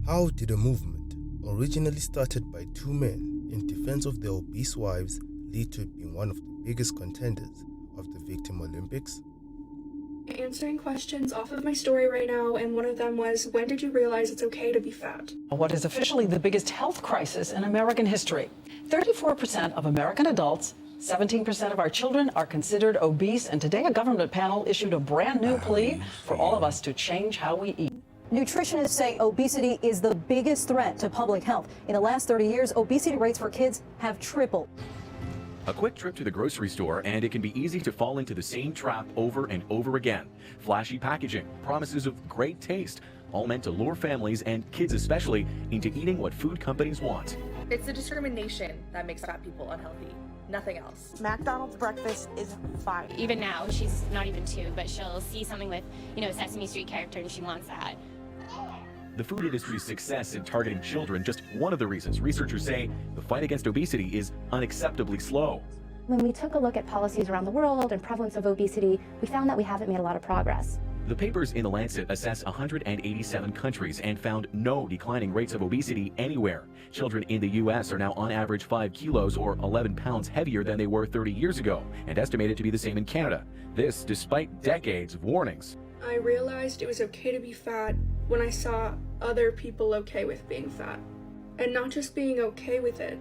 How did a movement, originally started by two men in defense of their obese wives, lead to it being one of the biggest contenders of the Victim Olympics? Answering questions off of my story right now, and one of them was, when did you realize it's okay to be fat? What is officially the biggest health crisis in American history. 34% of American adults, 17% of our children are considered obese, and today a government panel issued a brand new plea for all of us to change how we eat. Nutritionists say obesity is the biggest threat to public health. In the last 30 years, obesity rates for kids have tripled. A quick trip to the grocery store, and it can be easy to fall into the same trap over and over again. Flashy packaging, promises of great taste, all meant to lure families, and kids especially, into eating what food companies want. It's the discrimination that makes fat people unhealthy, nothing else. McDonald's breakfast is fire. Even now, she's not even 2, but she'll see something with, a Sesame Street character and she wants that. The food industry's success in targeting children, just one of the reasons researchers say the fight against obesity is unacceptably slow. When we took a look at policies around the world and prevalence of obesity, we found that we haven't made a lot of progress. The papers in The Lancet assess 187 countries and found no declining rates of obesity anywhere. Children in the U.S. are now on average 5 kilos or 11 pounds heavier than they were 30 years ago, and estimated to be the same in Canada. This despite decades of warnings. I realized it was okay to be fat when I saw other people okay with being fat. And not just being okay with it,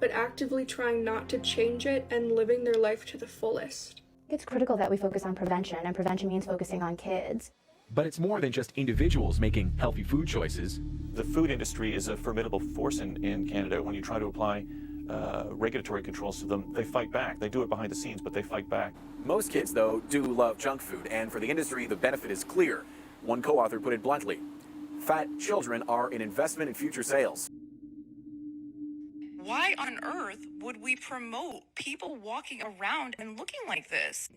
but actively trying not to change it and living their life to the fullest. It's critical that we focus on prevention, and prevention means focusing on kids. But it's more than just individuals making healthy food choices. The food industry is a formidable force in Canada. When you try to apply regulatory controls to them, they fight back. They do it behind the scenes, but they fight back. Most kids, though, do love junk food, and for the industry, the benefit is clear. One co-author put it bluntly: fat children are an investment in future sales. Why on earth would we promote people walking around and looking like this?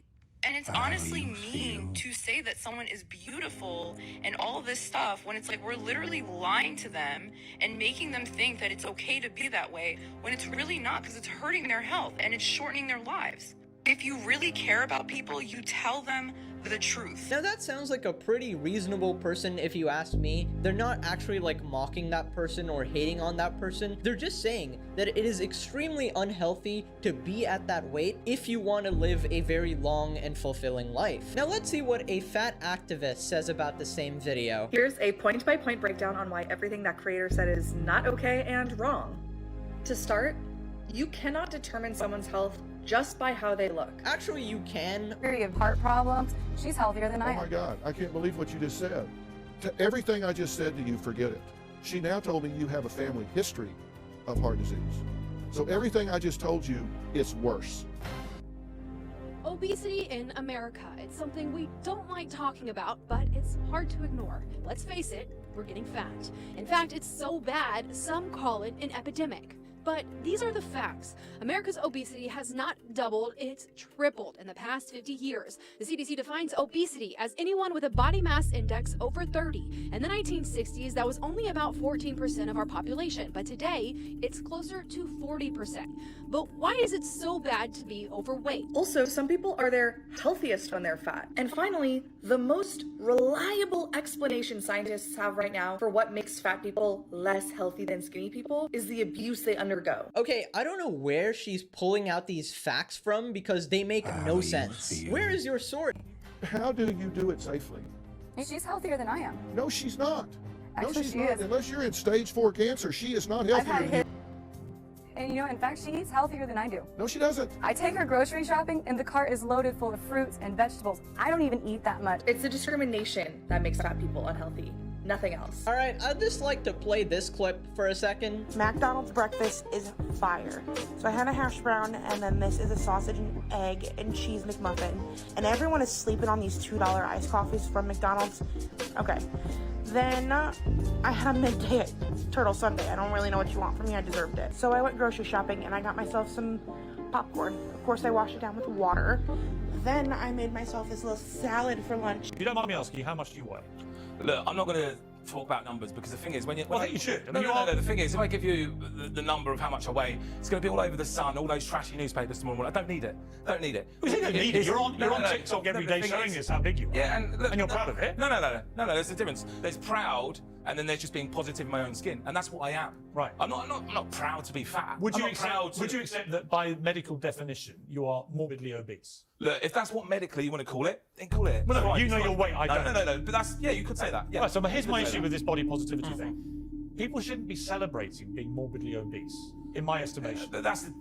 And it's honestly mean to say that someone is beautiful and all this stuff when it's like we're literally lying to them and making them think that it's okay to be that way when it's really not, because it's hurting their health and it's shortening their lives. If you really care about people, you tell them the truth. Now that sounds like a pretty reasonable person if you ask me. They're not actually like mocking that person or hating on that person. They're just saying that it is extremely unhealthy to be at that weight if you want to live a very long and fulfilling life. Now let's see what a fat activist says about the same video. Here's a point-by-point breakdown on why everything that creator said is not okay and wrong. To start, you cannot determine someone's health just by how they look. Actually, you can. Of heart problems. She's healthier than I am. Oh my God, I can't believe what you just said. Everything I just said to you, forget it. She now told me you have a family history of heart disease. So everything I just told you is worse. Obesity in America. It's something we don't like talking about, but it's hard to ignore. Let's face it, we're getting fat. In fact, it's so bad, some call it an epidemic. But these are the facts. America's obesity has not doubled, it's tripled in the past 50 years. The CDC defines obesity as anyone with a body mass index over 30. In the 1960s, that was only about 14% of our population, but today, it's closer to 40%. But why is it so bad to be overweight? Also, some people are their healthiest when they're fat. And finally, the most reliable explanation scientists have right now for what makes fat people less healthy than skinny people is the abuse they undergo. Okay, I don't know where she's pulling out these facts from because they make no sense. Where is your source? How do you do it safely? She's healthier than I am. No, she's not. Actually, no, she's she not. is. Unless you're in stage 4 cancer, she is not healthier than you. And in fact, she eats healthier than I do. No, she doesn't. I take her grocery shopping and the cart is loaded full of fruits and vegetables. I don't even eat that much. It's the discrimination that makes fat people unhealthy, nothing else. Alright, I'd just like to play this clip for a second. McDonald's breakfast is fire. So I had a hash brown, and then this is a sausage and egg and cheese McMuffin. And everyone is sleeping on these $2 iced coffees from McDonald's. Okay. Then I had a midday turtle sundae. I don't really know what you want from me. I deserved it. So I went grocery shopping and I got myself some popcorn. Of course, I washed it down with water. Then I made myself this little salad for lunch. You don't mind me asking, how much do you weigh? Look, I'm not going to talk about numbers because the thing is, when you... Well, I think you should. No. The thing is, if I give you the number of how much I weigh, it's going to be all over the Sun, all those trashy newspapers tomorrow morning. I don't need it. Don't need it. Well, you don't need it. You're on TikTok every day showing us how big you are. Yeah, and you're proud of it. No. There's a difference. There's proud and then there's just being positive in my own skin, and that's what I am. Right. I'm not proud to be fat. Would I'm you not proud to... accept that by medical definition you are morbidly obese? Look, if that's what medically you want to call it, then call it. Well, no, Fine, you it's know fine. your weight. I don't. No. But that's, yeah, you could say that. Yeah. Right, so here's You my could say issue that. with this body positivity thing. People shouldn't be celebrating being morbidly obese, in my estimation.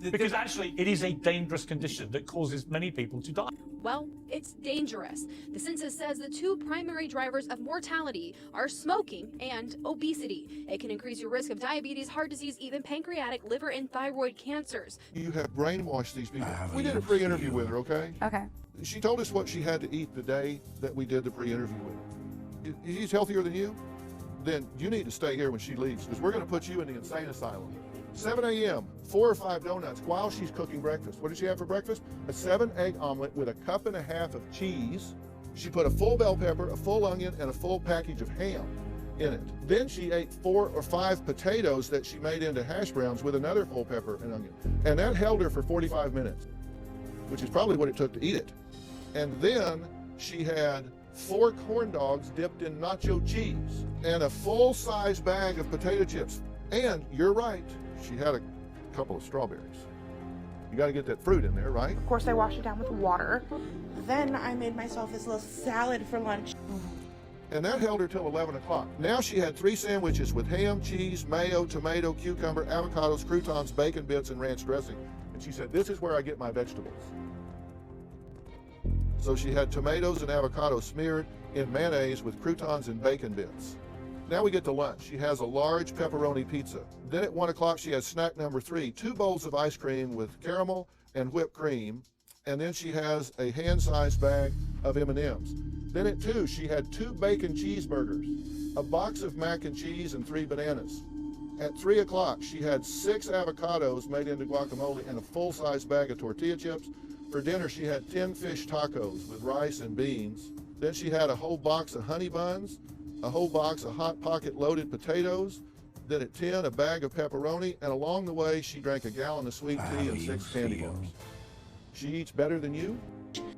Because actually, it is a dangerous condition that causes many people to die. Well, it's dangerous. The census says the two primary drivers of mortality are smoking and obesity. It can increase your risk of diabetes, heart disease, even pancreatic, liver, and thyroid cancers. You have brainwashed these people. We did a pre-interview with her, okay? Okay. She told us what she had to eat the day that we did the pre-interview with her. He's healthier than you? Then you need to stay here when she leaves, because we're going to put you in the insane asylum. 7 a.m., 4 or 5 donuts while she's cooking breakfast. What did she have for breakfast? A 7-egg omelet with a 1.5 cups of cheese. She put a full bell pepper, a full onion, and a full package of ham in it. Then she ate 4 or 5 potatoes that she made into hash browns with another full pepper and onion. And that held her for 45 minutes, which is probably what it took to eat it. And then she had 4 corn dogs dipped in nacho cheese and a full-size bag of potato chips. And you're right, she had a couple of strawberries. You got to get that fruit in there, right? Of course, I washed it down with water. Then I made myself this little salad for lunch. And that held her till 11 o'clock. Now she had 3 sandwiches with ham, cheese, mayo, tomato, cucumber, avocados, croutons, bacon bits, and ranch dressing. And she said, this is where I get my vegetables. So she had tomatoes and avocado smeared in mayonnaise with croutons and bacon bits. Now we get to lunch. She has a large pepperoni pizza. Then at 1 o'clock, she has snack number 3, 2 bowls of ice cream with caramel and whipped cream. And then she has a hand-sized bag of M&Ms. Then at 2, she had 2 bacon cheeseburgers, a box of mac and cheese, and 3 bananas. At 3 o'clock, she had 6 avocados made into guacamole and a full-size bag of tortilla chips. For dinner, she had 10 fish tacos with rice and beans. Then she had a whole box of honey buns, a whole box of Hot Pocket loaded potatoes. Then at 10, a bag of pepperoni, and along the way, she drank a gallon of sweet tea and 6 candy bars. She eats better than you?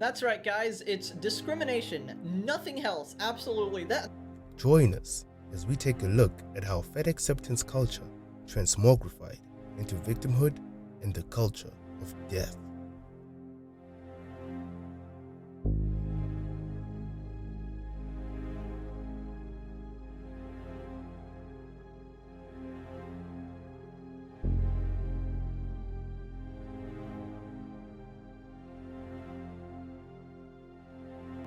That's right, guys. It's discrimination. Nothing else. Absolutely. Join us as we take a look at how fat acceptance culture transmogrified into victimhood and the culture of death.